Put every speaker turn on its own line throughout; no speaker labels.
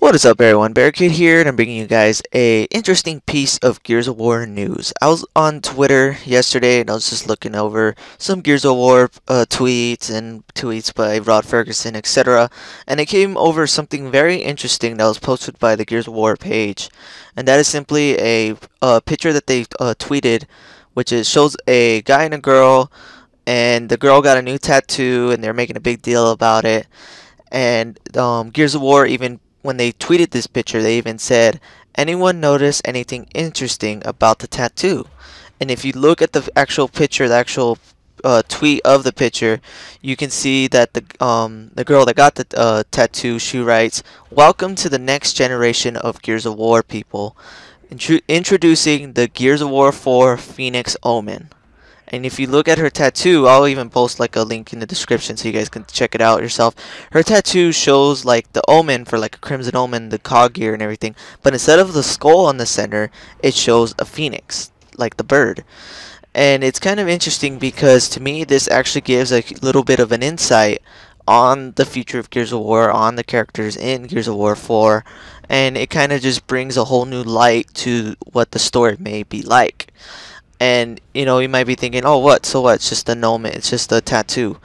What is up, everyone? Barricade here, and I'm bringing you guys a interesting piece of Gears of War news. I was on Twitter yesterday, and I was just looking over some Gears of War tweets and tweets by Rod Ferguson, etc. And I came over something very interesting that was posted by the Gears of War page, and that is simply a picture that they tweeted, which shows a guy and a girl, and the girl got a new tattoo, and they're making a big deal about it. And Gears of War, even when they tweeted this picture, they even said, anyone notice anything interesting about the tattoo? And if you look at the actual picture, the actual tweet of the picture, you can see that the girl that got the tattoo, she writes, "Welcome to the next generation of Gears of War people. Introducing the Gears of War 4 Fenix Omen." And if you look at her tattoo, I'll even post like a link in the description so you guys can check it out yourself. Her tattoo shows like the omen for like a crimson omen, the cog gear and everything. But instead of the skull on the center, it shows a phoenix, like the bird. And it's kind of interesting because to me this actually gives a little bit of an insight on the future of Gears of War, on the characters in Gears of War 4. And it kind of just brings a whole new light to what the story may be like. And you might be thinking, oh, what? So what? It's just a gnome. It's just a tattoo.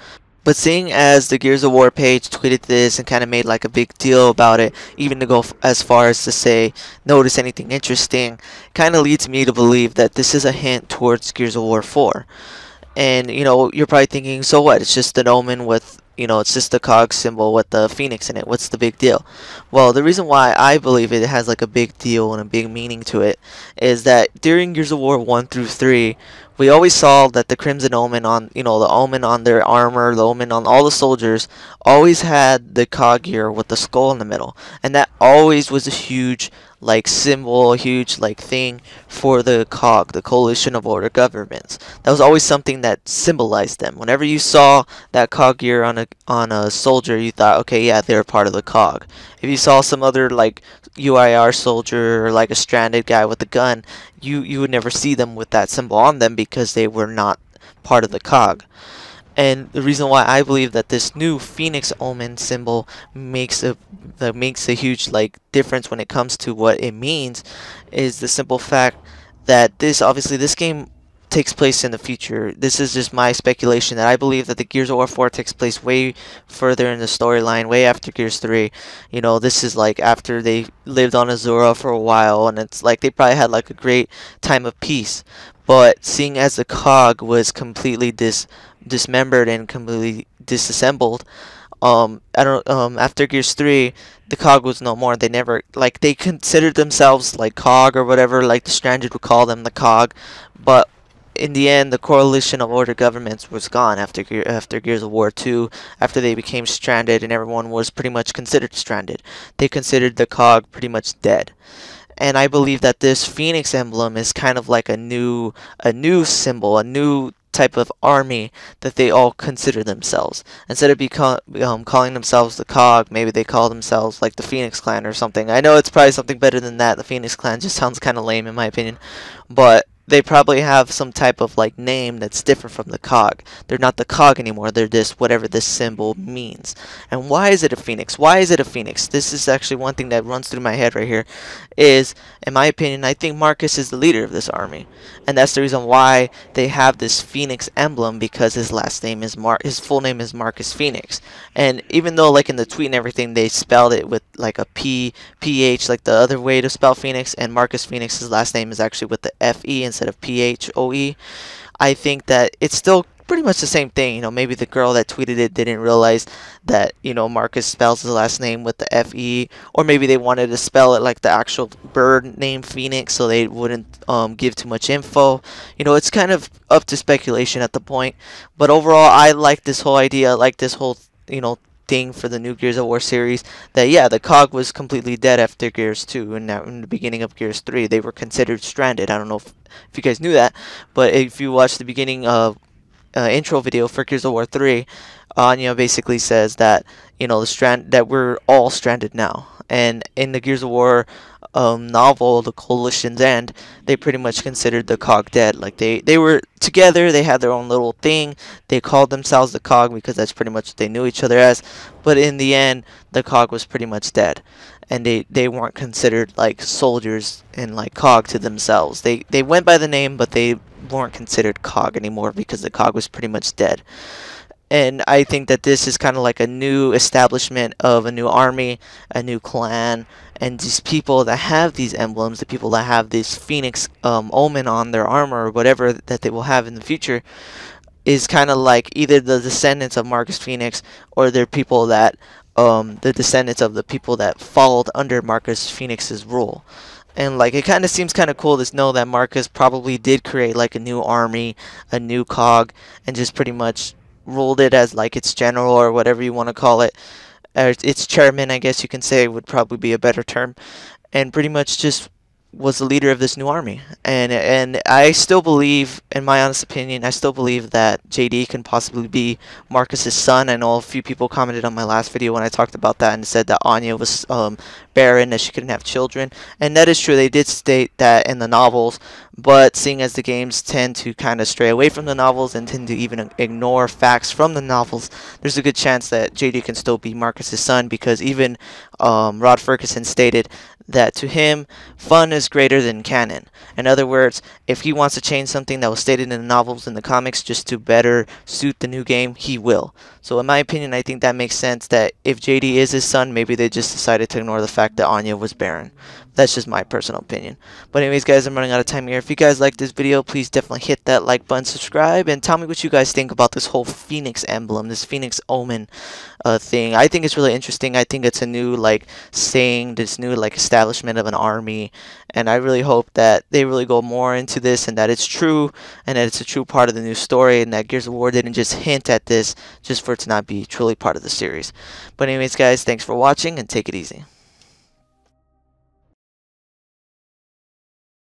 But seeing as the Gears of War page tweeted this and kind of made like a big deal about it, even to go as far as to say, notice anything interesting, kind of leads me to believe that this is a hint towards Gears of War 4. And you're probably thinking, so what? It's just an omen with, it's just a cog symbol with the phoenix in it. What's the big deal? Well, the reason why I believe it has like a big deal and a big meaning to it is that during Gears of War 1 through 3, we always saw that the Crimson Omen on, the Omen on their armor, the Omen on all the soldiers, always had the cog gear with the skull in the middle. And that always was a huge like symbol, a huge like thing for the COG, the Coalition of Order Governments. That was always something that symbolized them. Whenever you saw that COG gear on a soldier, you thought, okay, yeah, they're part of the COG. If you saw some other like UIR soldier or like a stranded guy with a gun, you would never see them with that symbol on them because they were not part of the COG. And the reason why I believe that this new Fenix Omen symbol makes a huge like difference when it comes to what it means is the simple fact that this game takes place in the future. This is just my speculation that I believe that the Gears of War 4 takes place way further in the storyline, way after Gears 3. This is like after they lived on Azura for a while, and it's like they probably had like a great time of peace. But seeing as the COG was completely dismembered and completely disassembled, after Gears 3, the COG was no more. They never, like, they considered themselves like COG or whatever, like the Stranded would call them the COG, but in the end, the Coalition of Order Governments was gone after Gears of War 2, after they became stranded and everyone was pretty much considered stranded. They considered the COG pretty much dead. And I believe that this Phoenix emblem is kind of like a new symbol, a new type of army that they all consider themselves. Instead of calling themselves the COG, maybe they call themselves like the Phoenix Clan or something. I know it's probably something better than that. The Phoenix Clan just sounds kind of lame in my opinion. But they probably have some type of like name that's different from the COG. They're not the COG anymore. They're just whatever this symbol means. And why is it a phoenix? Why is it a phoenix? This is actually one thing that runs through my head right here. Is, in my opinion, I think Marcus is the leader of this army, and that's the reason why they have this phoenix emblem, because his full name is Marcus Fenix. And even though like in the tweet and everything they spelled it with like a PH, like the other way to spell Phoenix, and Marcus Fenix's last name is actually with the FE instead of PHOE, I think that it's still pretty much the same thing. Maybe the girl that tweeted it didn't realize that Marcus spells his last name with the FE, or maybe they wanted to spell it like the actual bird name Phoenix so they wouldn't give too much info. It's kind of up to speculation at the point, but overall I like this whole idea. I like this whole thing for the new Gears of War series, that yeah, the COG was completely dead after Gears 2, and now in the beginning of Gears 3 they were considered stranded. I don't know if you guys knew that, but if you watch the beginning of intro video for Gears of War 3, Anya basically says that that we're all stranded now. And in the Gears of War novel, The Coalition's End, they pretty much considered the cog dead. Like they were together, they had their own little thing. They called themselves the cog because that's pretty much what they knew each other as. But in the end, the cog was pretty much dead. And they weren't considered like soldiers and like cog to themselves. They went by the name, but they weren't considered cog anymore because the cog was pretty much dead. And I think that this is kind of like a new establishment of a new army, a new clan, and these people that have these emblems, the people that have this Phoenix Omen on their armor or whatever that they will have in the future, is kind of like either the descendants of Marcus Phoenix or they're people that the descendants of the people that followed under Marcus Phoenix's rule. And like it kind of seems kind of cool to know that Marcus probably did create like a new army, a new cog, and just pretty much ruled it as like its general or whatever you want to call it. Its chairman, I guess you can say, would probably be a better term, and pretty much just was the leader of this new army. And I still believe, in my honest opinion, I still believe that JD can possibly be Marcus's son. I know a few people commented on my last video when I talked about that and said that Anya was barren, that she couldn't have children, and that is true. They did state that in the novels, but seeing as the games tend to kind of stray away from the novels and tend to even ignore facts from the novels, there's a good chance that JD can still be Marcus's son, because even Rod Ferguson stated that to him, fun is greater than canon. In other words, if he wants to change something that was stated in the novels and the comics just to better suit the new game, he will. So in my opinion, I think that makes sense that if JD is his son, maybe they just decided to ignore the fact that Anya was barren. That's just my personal opinion. But anyways, guys, I'm running out of time here. If you guys like this video, please definitely hit that like button, subscribe, and tell me what you guys think about this whole Phoenix emblem, this Phoenix Omen thing. I think it's really interesting. I think it's a new like saying, this new like establishment of an army, and I really hope that they really go more into this and that it's true and that it's a true part of the new story, and that Gears of War didn't just hint at this just for it to not be truly part of the series. But anyways, guys, thanks for watching and take it easy.